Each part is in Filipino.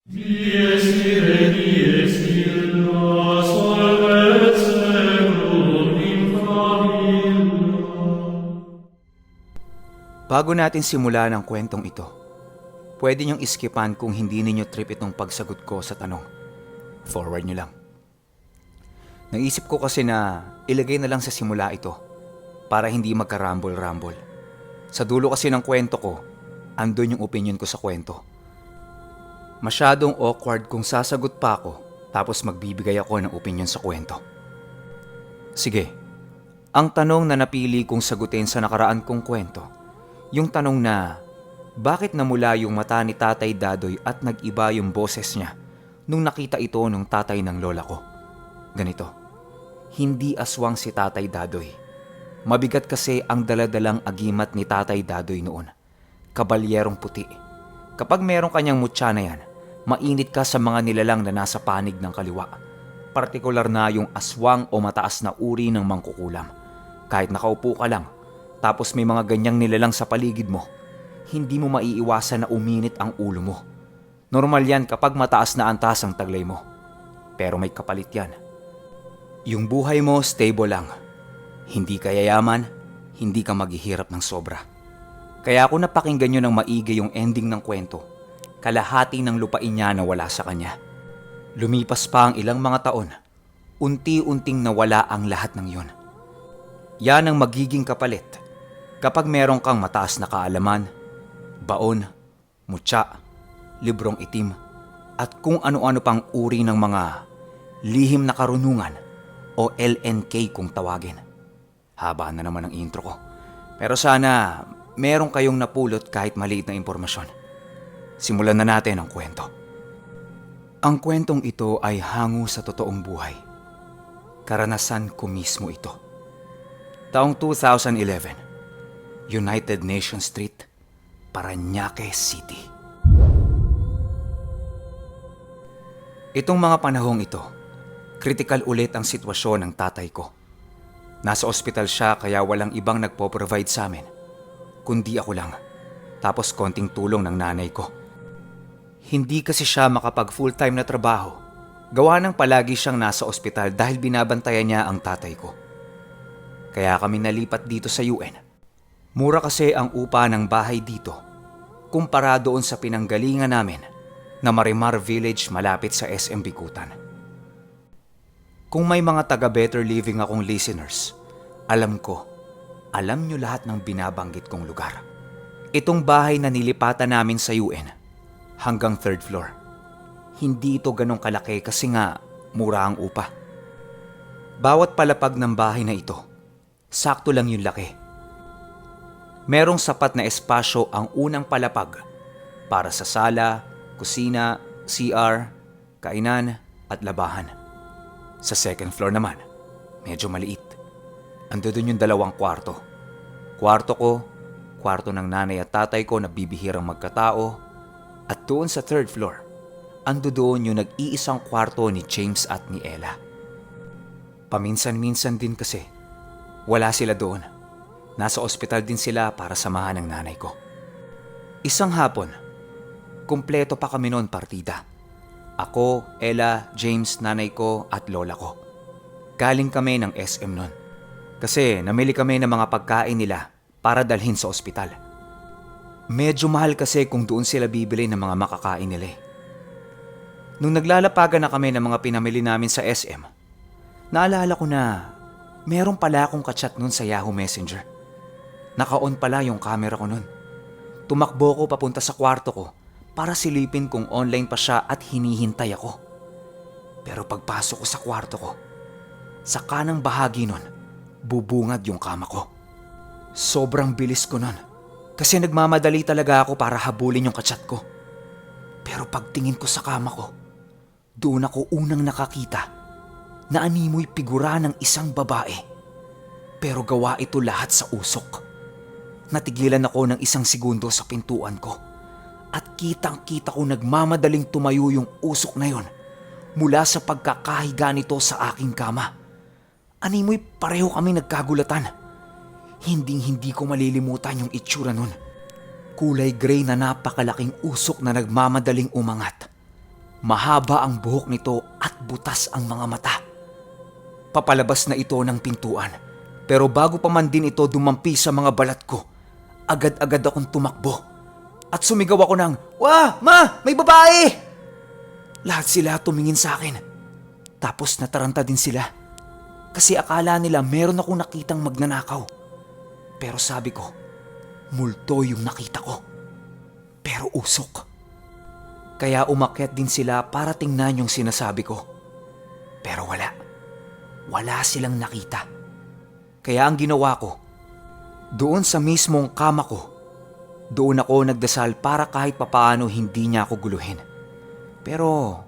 Dies ire, dies illa, solvet seculum in favilla. Bago natin simulan ang kwentong ito, pwede niyong iskipan kung hindi ninyo trip itong pagsagot ko sa tanong. Forward niyo lang. Naisip ko kasi na ilagay na lang sa simula ito para hindi magkarambol-rambol. Sa dulo kasi ng kwento ko, andun yung opinion ko sa kwento. Masyadong awkward kung sasagot pa ako tapos magbibigay ako ng opinion sa kwento. Sige, ang tanong na napili kong sagutin sa nakaraan kong kwento, yung tanong na bakit namula yung mata ni Tatay Dadoy at nag-iba yung boses niya nung nakita ito ng tatay ng lola ko. Ganito, hindi aswang si Tatay Dadoy. Mabigat kasi ang daladalang agimat ni Tatay Dadoy noon. Kabalyerong puti. Kapag meron kanyang mutya na yan, mainit ka sa mga nilalang na nasa panig ng kaliwa. Partikular na yung aswang o mataas na uri ng mangkukulam. Kahit nakaupo ka lang, tapos may mga ganyang nilalang sa paligid mo, hindi mo maiiwasan na uminit ang ulo mo. Normal yan kapag mataas na antas ang taglay mo. Pero may kapalit yan. Yung buhay mo stable lang. Hindi ka yayaman, hindi ka maghihirap ng sobra. Kaya ako napakinggan nyo ng maigi yung ending ng kwento. Kalahati ng lupain niya nawala sa kanya. Lumipas pa ang ilang mga taon, unti-unting nawala ang lahat ng yun. Yan ang magiging kapalit kapag meron kang mataas na kaalaman, baon, mutya, librong itim, at kung ano-ano pang uri ng mga lihim na karunungan o LNK kung tawagin. Haba na naman ang intro ko. Pero sana meron kayong napulot kahit maliit na impormasyon. Simulan na natin ang kwento. Ang kwentong ito ay hango sa totoong buhay. Karanasan ko mismo ito. Taong 2011, United Nations Street, Parañaque City. Itong mga panahong ito, kritikal ulit ang sitwasyon ng tatay ko. Nasa ospital siya kaya walang ibang nagpo-provide sa amin, kundi ako lang, tapos konting tulong ng nanay ko. Hindi kasi siya makapag full-time na trabaho, gawa ng palagi siyang nasa ospital dahil binabantayan niya ang tatay ko. Kaya kami nalipat dito sa UN. Mura kasi ang upa ng bahay dito, kumpara doon sa pinanggalingan namin na Marimar Village malapit sa SM Bikutan. Kung may mga taga Better Living akong listeners, alam nyo lahat ng binabanggit kong lugar. Itong bahay na nilipatan namin sa UN, hanggang 3rd floor. Hindi ito ganong kalaki kasi nga mura ang upa. Bawat palapag ng bahay na ito, sakto lang yung laki. Merong sapat na espasyo ang unang palapag para sa sala, kusina, CR, kainan at labahan. Sa 2nd floor naman, medyo maliit. Ando dun yung 2 kwarto. Kwarto ko, kwarto ng nanay at tatay ko na bibihirang magkatao, at doon sa 3rd floor, ando doon yung nag-iisang kwarto ni James at ni Ella. Paminsan-minsan din kasi, wala sila doon. Nasa ospital din sila para samahan ng nanay ko. Isang hapon, kumpleto pa kami noon partida. Ako, Ella, James, nanay ko at lola ko. Galing kami ng SM noon. Kasi namili kami ng mga pagkain nila para dalhin sa ospital. Medyo mahal kasi kung doon sila bibili ng mga makakain nila. Nung naglalapagan na kami ng mga pinamili namin sa SM, naalala ko na meron pala akong kachat noon sa Yahoo Messenger. Naka-on pala yung camera ko noon. Tumakbo ko papunta sa kwarto ko para silipin kung online pa siya at hinihintay ako. Pero pagpasok ko sa kwarto ko, sa kanang bahagi nun, bubungad yung kama ko. Sobrang bilis ko nun kasi nagmamadali talaga ako para habulin yung kachat ko. Pero pagtingin ko sa kama ko, doon ako unang nakakita na animoy figura ng isang babae. Pero gawa ito lahat sa usok. Natigilan ako ng 1 segundo sa pintuan ko. At kitang-kita ko nagmamadaling tumayo yung usok na yon mula sa pagkakahiga nito sa aking kama. Animoy pareho kami nagkagulatan. Hinding-hindi ko malilimutan yung itsura nun. Kulay gray na napakalaking usok na nagmamadaling umangat. Mahaba ang buhok nito at butas ang mga mata. Papalabas na ito ng pintuan. Pero bago pa man din ito dumampi sa mga balat ko, agad-agad akong tumakbo. At sumigaw ako ng, "Wah, ma! May babae!" Lahat sila tumingin sa akin. Tapos nataranta din sila. Kasi akala nila meron akong nakitang magnanakaw. Pero sabi ko, multo yung nakita ko. Pero usok. Kaya umakyat din sila para tingnan yung sinasabi ko. Pero wala. Wala silang nakita. Kaya ang ginawa ko, doon sa mismong kama ko, doon ako nagdasal para kahit papaano hindi niya ako guluhin. Pero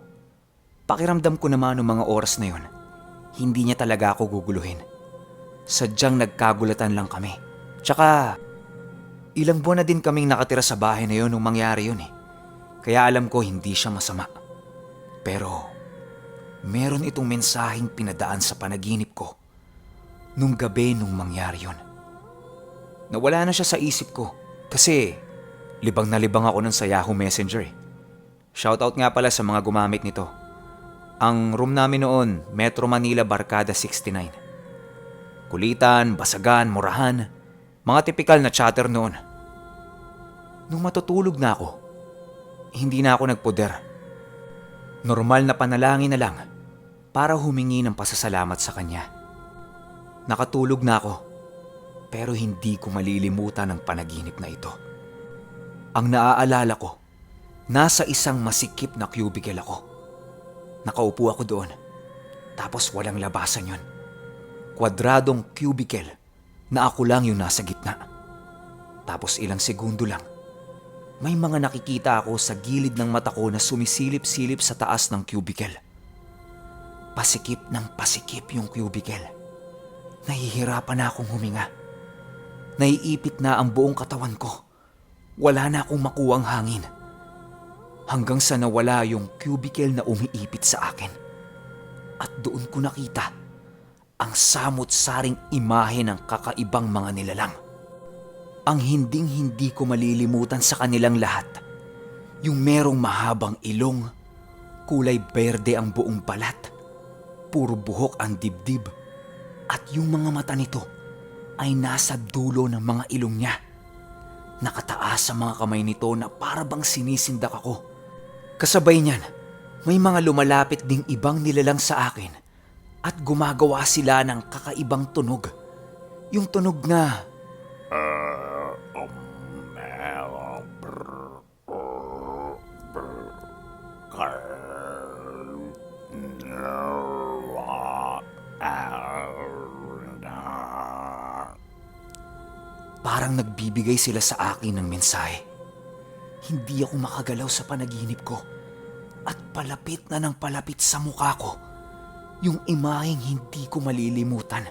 pakiramdam ko naman noong mga oras na yon, hindi niya talaga ako guguluhin. Sadyang nagkagulatan lang kami. Tsaka ilang buwan na din kaming nakatira sa bahay na yon nung mangyari yun eh. Kaya alam ko hindi siya masama. Pero meron itong mensaheng pinadaan sa panaginip ko nung gabi nung mangyari yun. Nawala na siya sa isip ko kasi libang na libang ako nun sa Yahoo Messenger eh. Shoutout nga pala sa mga gumamit nito. Ang room namin noon, Metro Manila Barkada 69. Kulitan, basagan, murahan, mga tipikal na chatter noon. Nung matutulog na ako, hindi na ako nagpoder. Normal na panalangin na lang para humingi ng pasasalamat sa kanya. Nakatulog na ako, pero hindi ko malilimutan ang panaginip na ito. Ang naaalala ko, nasa isang masikip na cubicle ako. Nakaupo ako doon, tapos walang labasan yun. Kwadradong cubicle na ako lang yung nasa gitna. Tapos ilang segundo lang, may mga nakikita ako sa gilid ng mata ko na sumisilip-silip sa taas ng cubicle. Pasikip ng pasikip yung cubicle. Nahihirapan na akong huminga. Naiipit na ang buong katawan ko. Wala na akong makuwang hangin. Hanggang sa nawala yung cubicle na umiipit sa akin. At doon ko nakita ang samot-saring imahe ng kakaibang mga nilalang. Ang hinding-hindi ko malilimutan sa kanilang lahat, yung merong mahabang ilong, kulay berde ang buong balat, puro buhok ang dibdib, at yung mga mata nito ay nasa dulo ng mga ilong niya. Nakataas sa mga kamay nito na parabang sinisindak ako. Kasabay niyan, may mga lumalapit ding ibang nilalang sa akin at gumagawa sila ng kakaibang tunog. Yung tunog na parang nagbibigay sila sa akin ng mensahe. Hindi ako makagalaw sa panaginip ko at palapit na ng palapit sa mukha ko yung imaheng hindi ko malilimutan.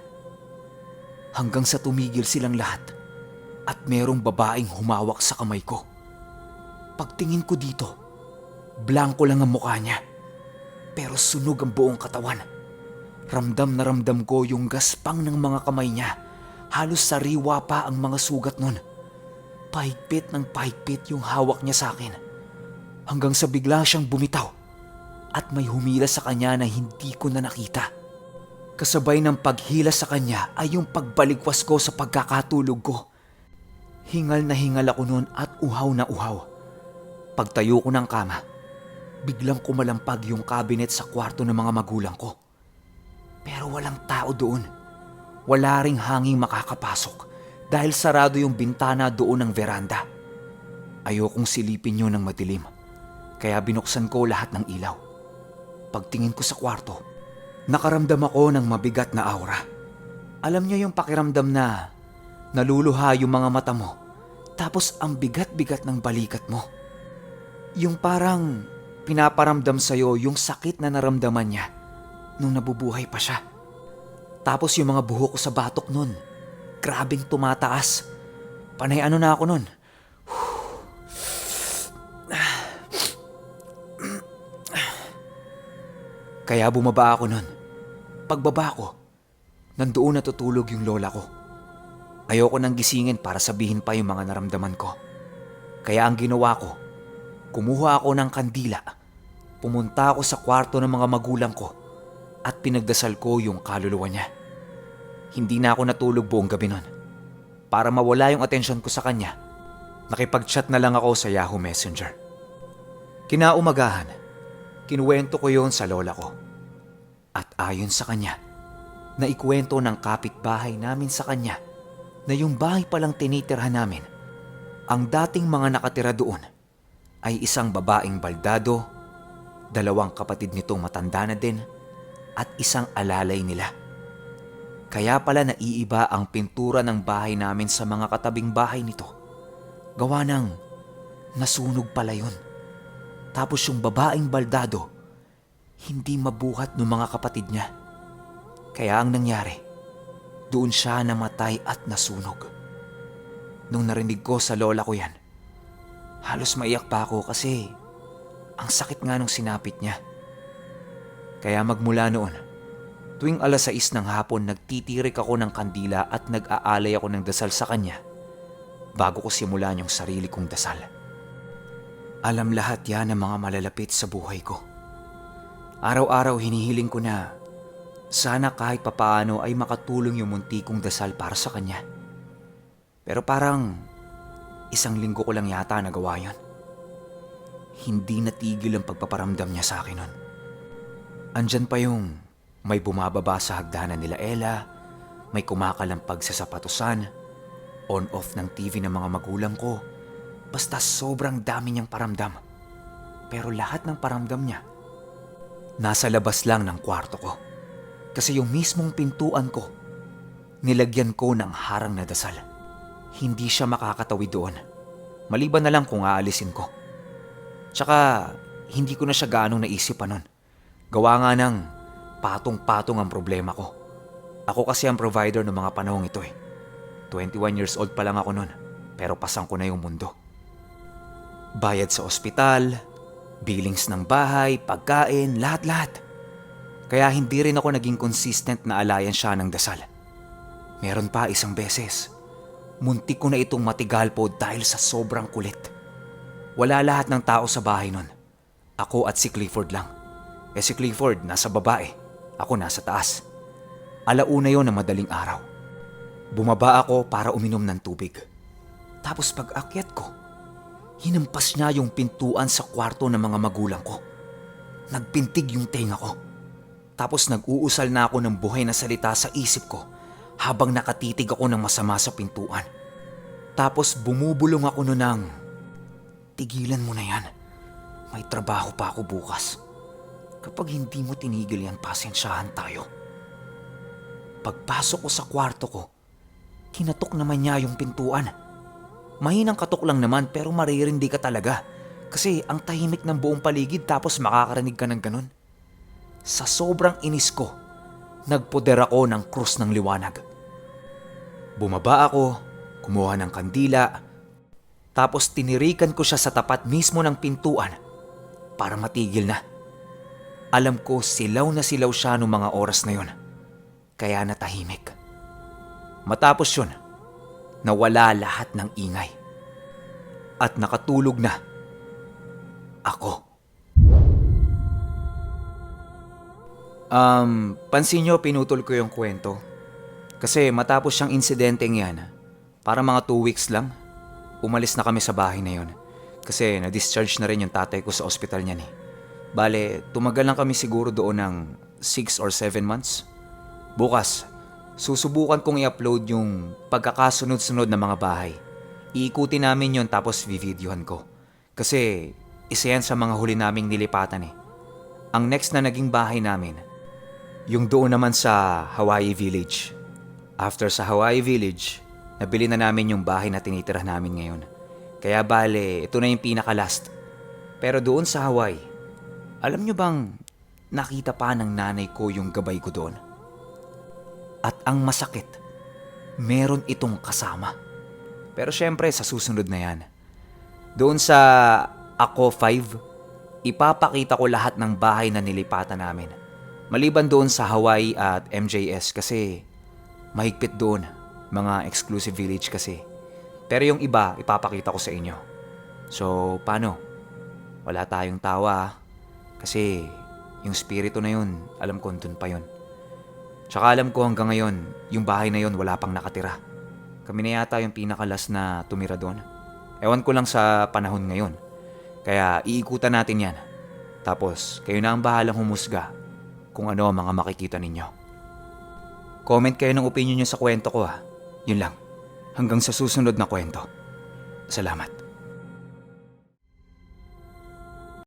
Hanggang sa tumigil silang lahat at merong babaeng humawak sa kamay ko. Pagtingin ko dito, blanko lang ang mukha niya pero sunog ang buong katawan. Ramdam na ramdam ko yung gaspang ng mga kamay niya. Halos sariwa pa ang mga sugat nun. Pahigpit ng pahigpit yung hawak niya sa akin. Hanggang sa bigla siyang bumitaw at may humila sa kanya na hindi ko na nakita. Kasabay ng paghila sa kanya ay yung pagbaligwas ko sa pagkakatulog ko. Hingal na hingal ako noon at uhaw na uhaw. Pagtayo ko ng kama, biglang kumalampag yung cabinet sa kwarto ng mga magulang ko. Pero walang tao doon. Wala ring hanging makakapasok dahil sarado yung bintana doon ng veranda. Ayokong silipin yun ng madilim, kaya binuksan ko lahat ng ilaw. Pagtingin ko sa kwarto, nakaramdam ako ng mabigat na aura. Alam niyo yung pakiramdam na naluluha yung mga mata mo, tapos ang bigat-bigat ng balikat mo. Yung parang pinaparamdam sa'yo yung sakit na naramdaman niya nung nabubuhay pa siya. Tapos yung mga buhok ko sa batok nun, grabing tumataas. Panay ano na ako nun. Kaya bumaba ako nun. Pagbaba ko, nandoon natutulog yung lola ko. Ayoko nang gisingin para sabihin pa yung mga naramdaman ko. Kaya ang ginawa ko, kumuha ako ng kandila pumunta ako sa kwarto ng mga magulang ko at pinagdasal ko yung kaluluwa niya. Hindi na ako natulog buong gabi nun. Para mawala yung atensyon ko sa kanya, nakipag-chat na lang ako sa Yahoo Messenger. Kinaumagahan, kinuwento ko yon sa lola ko. At ayon sa kanya, naikwento ng kapitbahay namin sa kanya na yung bahay palang tinitirhan namin, ang dating mga nakatira doon ay isang babaeng baldado, 2 kapatid nitong matanda na din, at isang alalay nila. Kaya pala naiiba ang pintura ng bahay namin sa mga katabing bahay nito. Gawa ng nasunog pala yun. Tapos yung babaeng baldado, hindi mabuhat ng mga kapatid niya. Kaya ang nangyari, doon siya namatay at nasunog. Nung narinig ko sa lola ko yan, halos maiyak pa ako kasi ang sakit nga nung sinapit niya. Kaya magmula noon, tuwing 6:00 ng hapon nagtitirik ako ng kandila at nag-aalay ako ng dasal sa kanya bago ko simulan yung sarili kong dasal. Alam lahat yan ng mga malalapit sa buhay ko. Araw-araw hinihiling ko na sana kahit papaano ay makatulong yung munti kong dasal para sa kanya. Pero parang 1 linggo ko lang yata nagawa yun. Hindi natigil ang pagpaparamdam niya sa akin nun. Andyan pa yung may bumababa sa hagdanan nila Ella, may kumakalampag sa sapatusan, on-off ng TV ng mga magulang ko. Basta sobrang dami niyang paramdam. Pero lahat ng paramdam niya, nasa labas lang ng kwarto ko. Kasi yung mismong pintuan ko, nilagyan ko ng harang na dasal. Hindi siya makakatawid doon. Maliban na lang kung aalisin ko. Tsaka, hindi ko na siya gaanong naisipan nun. Gawa nga ng patong-patong ang problema ko. Ako kasi ang provider ng mga panahong ito eh. 21 years old pa lang ako nun, pero pasang ko na yung mundo. Bayad sa ospital, billings ng bahay, pagkain, lahat-lahat. Kaya hindi rin ako naging consistent na alayan siya ng dasal. Meron pa isang beses, muntik ko na itong matigalpod dahil sa sobrang kulit. Wala lahat ng tao sa bahay nun. Ako at si Clifford lang. Si Clifford nasa baba ako nasa taas. 1:00 yon na madaling araw. Bumaba ako para uminom ng tubig. Tapos pag-akyat ko, hinampas niya yung pintuan sa kwarto ng mga magulang ko. Nagpintig yung tenga ko. Tapos nag-uusal na ako ng buhay na salita sa isip ko habang nakatitig ako ng masama sa pintuan. Tapos bumubulong ako nun ng, "Tigilan mo na yan. May trabaho pa ako bukas. Kapag hindi mo tinigil yan, pasensyahan tayo." Pagpasok ko sa kwarto ko, kinatok naman niya yung pintuan. Mahinang katok lang naman pero maririndi ka talaga. Kasi ang tahimik ng buong paligid tapos makakarinig ka ng ganun. Sa sobrang inis ko, nagpoder ako ng krus ng liwanag. Bumaba ako, kumuha ng kandila, tapos tinirikan ko siya sa tapat mismo ng pintuan para matigil na. Alam ko silaw na silaw siya noong mga oras na yun, kaya natahimik. Matapos yun, nawala lahat ng ingay. At nakatulog na ako. Pansin nyo, pinutol ko yung kwento. Kasi matapos siyang insidenteng yan, para mga 2 weeks lang, umalis na kami sa bahay na yun. Kasi na-discharge na rin yung tatay ko sa ospital niyan eh. Bale, tumagal lang kami siguro doon ng 6 or 7 months. Bukas, susubukan kong i-upload yung pagkakasunod-sunod na mga bahay. Iikutin namin yon tapos videohan ko. Kasi isa yan sa mga huli naming nilipatan eh. Ang next na naging bahay namin, yung doon naman sa Hawaii Village. After sa Hawaii Village, nabili na namin yung bahay na tinitira namin ngayon. Kaya bale, ito na yung pinaka-last. Pero doon sa Hawaii, alam nyo bang nakita pa ng nanay ko yung gabay ko doon? At ang masakit, meron itong kasama. Pero syempre sa susunod na yan. Doon sa Ako 5, ipapakita ko lahat ng bahay na nilipatan namin. Maliban doon sa Hawaii at MJS kasi mahigpit doon, mga exclusive village kasi. Pero yung iba, ipapakita ko sa inyo. So, paano? Wala tayong tawa. Kasi yung spirito na yun, alam ko dun pa yun. Tsaka alam ko hanggang ngayon, yung bahay na yun wala pang nakatira. Kami na yata yung pinakalas na tumira doon. Ewan ko lang sa panahon ngayon. Kaya iikutan natin yan. Tapos kayo na ang bahalang humusga kung ano ang mga makikita ninyo. Comment kayo ng opinion nyo sa kwento ko ha. Yun lang. Hanggang sa susunod na kwento. Salamat.